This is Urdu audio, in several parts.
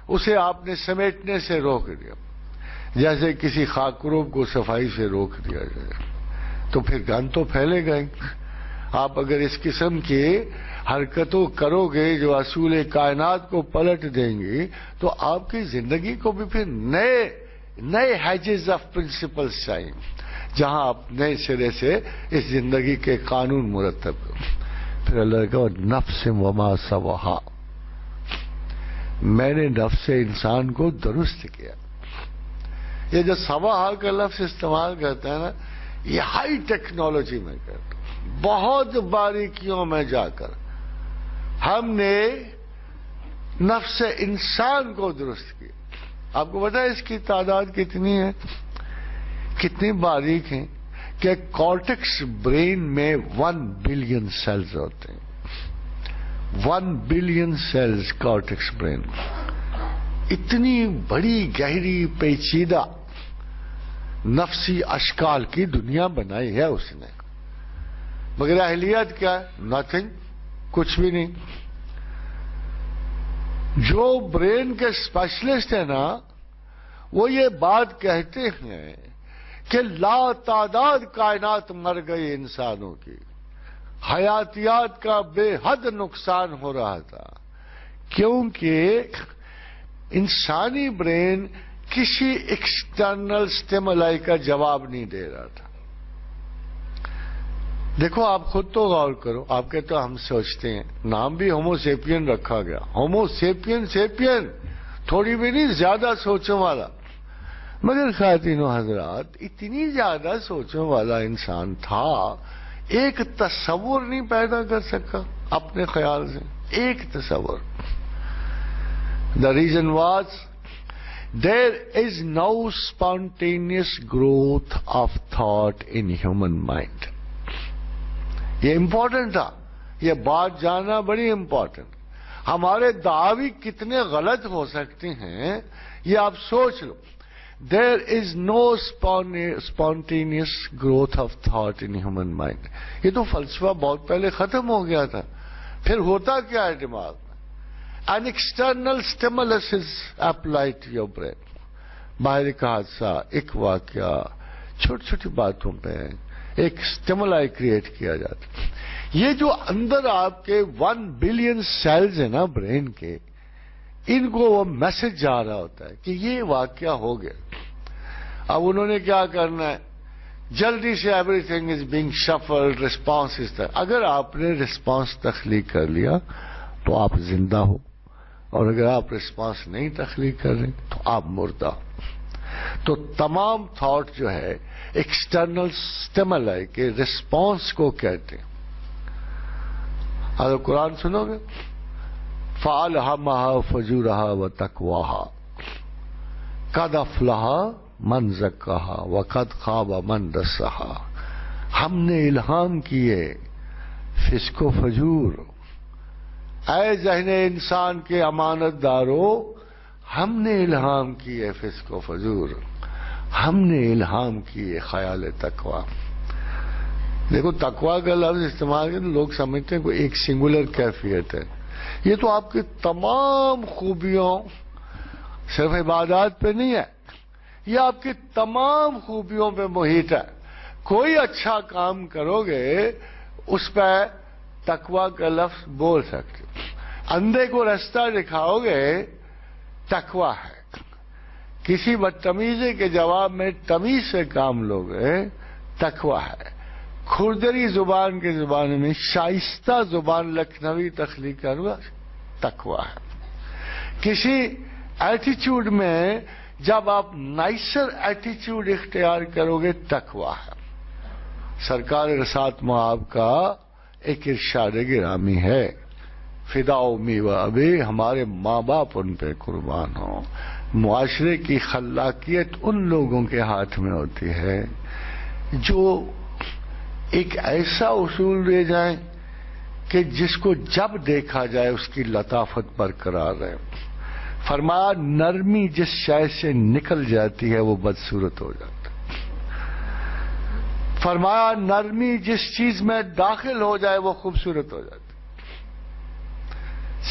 اسے آپ نے سمیٹنے سے روک دیا، جیسے کسی خاکروب کو صفائی سے روک دیا جائے، تو پھر گند تو پھیلے گا ہی۔ آپ اگر اس قسم کی حرکتوں کرو گے جو اصول کائنات کو پلٹ دیں گی، تو آپ کی زندگی کو بھی پھر نئے ہیجز آف پرنسپلز چاہیے، جہاں آپ نئے سرے سے اس زندگی کے قانون مرتب کرو۔ پھر اللہ کا نفس وما سواہا، میں نے نفس انسان کو درست کیا۔ یہ جو سواہا کا لفظ استعمال کرتا ہے نا، یہ ہائی ٹیکنالوجی میں کرتا ہے، بہت باریکیوں میں جا کر ہم نے نفس انسان کو درست کیا۔ آپ کو پتا ہے اس کی تعداد کتنی ہے، کتنی باریک ہیں کہ کارٹیکس برین میں 1 بلین سیلز ہوتے ہیں، 1 بلین سیلز کارٹیکس برین۔ اتنی بڑی گہری پیچیدہ نفسی اشکال کی دنیا بنائی ہے اس نے، مگر اہلیت کیا ہے؟ نتھنگ، کچھ بھی نہیں۔ جو برین کے اسپیشلسٹ ہیں نا، وہ یہ بات کہتے ہیں کہ لا تعداد کائنات مر گئی انسانوں کی، حیاتیات کا بے حد نقصان ہو رہا تھا، کیونکہ انسانی برین کسی ایکسٹرنل سٹیمولائی کا جواب نہیں دے رہا تھا۔ دیکھو آپ خود تو غور کرو، آپ کے تو ہم سوچتے ہیں، نام بھی ہومو سیپین رکھا گیا، ہومو سیپین، سیپین تھوڑی بھی نہیں، زیادہ سوچوں والا، مگر خواتین و حضرات اتنی زیادہ سوچوں والا انسان تھا، ایک تصور نہیں پیدا کر سکا اپنے خیال سے، ایک تصور۔ The reason was there is no spontaneous growth of thought in human mind. یہ امپورٹنٹ تھا، یہ بات جاننا بڑی امپورٹنٹ۔ ہمارے دعوی کتنے غلط ہو سکتے ہیں یہ آپ سوچ لو۔ There is no spontaneous growth of thought in human mind. یہ تو فلسفہ بہت پہلے ختم ہو گیا تھا۔ پھر ہوتا کیا ہے دماغ میں؟ An external stimulus is applied to your brain. باہر کا حادثہ، ایک واقعہ، چھوٹی چھوٹی باتوں پہ ایک سٹیمولائی کریٹ کیا جاتا۔ یہ جو اندر آپ کے 1 بلین سیلز ہیں نا برین کے، ان کو وہ میسج جا رہا ہوتا ہے کہ یہ واقعہ ہو گیا۔ اب انہوں نے کیا کرنا ہے؟ جلدی سے everything is being shuffled, response اس طرح۔ اگر آپ نے ریسپانس تخلیق کر لیا تو آپ زندہ ہو، اور اگر آپ ریسپانس نہیں تخلیق کر رہے تو آپ مردہ ہو۔ تو تمام تھاٹ جو ہے ایکسٹرنل سٹیمولائی کے ریسپانس کو کہتے ہیں۔ اگر قرآن سنو گے، فَأَلْهَمَهَا فُجُورَهَا وَتَقْوَاهَا قَدْ أَفْلَحَ مَنْ زَكَّاهَا وَقَدْ خَابَ مَنْ دَسَّاهَا۔ ہم نے الہام کیے فسق و فجور، اے ذہن انسان کے امانت دارو، ہم نے الہام کیے فسق و فجور، ہم نے الہام کیے خیال تقوی۔ دیکھو تقوی کا لفظ استعمال کرتے لوگ سمجھتے ہیں کوئی ایک سنگولر کیفیت ہے، یہ تو آپ کی تمام خوبیوں، صرف عبادات پہ نہیں ہے، یہ آپ کی تمام خوبیوں پہ محیط ہے۔ کوئی اچھا کام کرو گے اس پہ تقوی کا لفظ بول سکتے، اندھے کو رستہ دکھاؤ گے تقوی ہے، کسی بدتمیزی کے جواب میں تمیز سے کام لوگے تقوی ہے، کھردری زبان کے زبان میں شائستہ زبان لکھنوی تخلیق کرنا تقوی ہے، کسی ایٹیچیوڈ میں جب آپ نائسر ایٹیچیوڈ اختیار کرو گے تقوی ہے۔ سرکار رسالت مآب کا ایک ارشاد گرامی ہے، فدا امی و ابی، ہمارے ماں باپ ان پہ قربان ہوں۔ معاشرے کی خلاقیت ان لوگوں کے ہاتھ میں ہوتی ہے جو ایک ایسا اصول لے جائیں کہ جس کو جب دیکھا جائے اس کی لطافت برقرار رہے۔ فرمایا نرمی جس شے سے نکل جاتی ہے وہ بدصورت ہو جاتا ہے، فرمایا نرمی جس چیز میں داخل ہو جائے وہ خوبصورت ہو جاتی ہے۔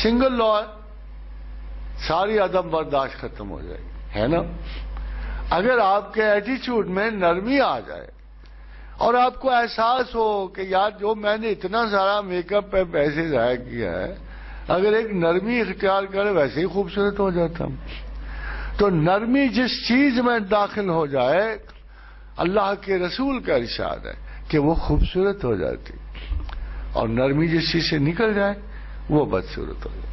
سنگل لا ہے، ساری عدم برداشت ختم ہو جائے گی، ہے نا؟ اگر آپ کے ایٹیچیوڈ میں نرمی آ جائے اور آپ کو احساس ہو کہ یار جو میں نے اتنا سارا میک اپ پہ پیسے ضائع کیا ہے، اگر ایک نرمی اختیار کرے ویسے ہی خوبصورت ہو جاتا ہوں. تو نرمی جس چیز میں داخل ہو جائے، اللہ کے رسول کا ارشاد ہے کہ وہ خوبصورت ہو جاتی، اور نرمی جس چیز سے نکل جائے وہ بدصورت ہو جائے.